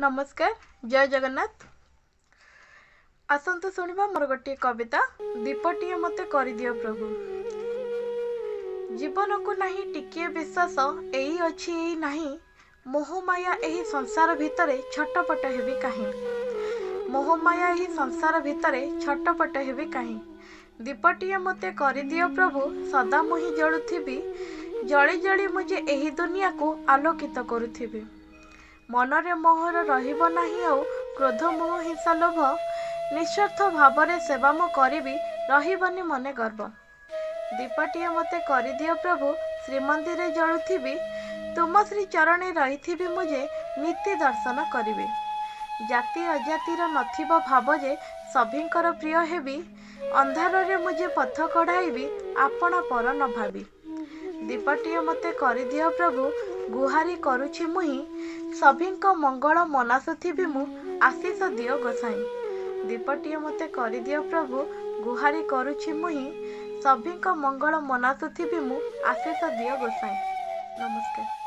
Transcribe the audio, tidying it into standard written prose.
नमस्कार। जय जगन्नाथ। आसंतु शुणिबा मोर गोटे कविता दीपटीए मते करि दियो प्रभु। जीवन को नहीं टिकिए विश्वास एई अछि एई नहीं, मोहमाया एही संसार भितरे छटपट हेबी काहे। मोहमाया एही संसार भितरे छटपट हेबी काहे। दीपटीए मते करि दियो प्रभु, सदा मुही जळुथिबी, जळी जळी मुझे एही दुनिया को आलोकित करुथिबी। मनरे मोहर रहिब नाही आउ क्रोध मोह हिंसा लोभ, निस्वार्थ भावरे सेवा मु करिबी, रहिबनी मने गर्व। दीपटीए मते करि दियो प्रभु, श्रीमंदिरे जळुथिबी, तुम श्री चरणे रहिथिबी मुझे नीति दर्शन करिबी। जाति अजातिर नथिब भाव जे सभिंकर प्रिय हेबी, अंधारे मुझे पथ कढ़ाइबी, आपण पर न भाबी। दीपटीए मते करि दियो प्रभु, गुहारी करुछि मुही, सभिंक मंगल मनासुथिबी मु, आशीष दियो गोसाई। दीपटीए मते करि दियो प्रभु, गुहारी करुछि मुही, सभिंक मंगल मनासुथिबी मु, आशीष दियो गोसाई। नमस्कार।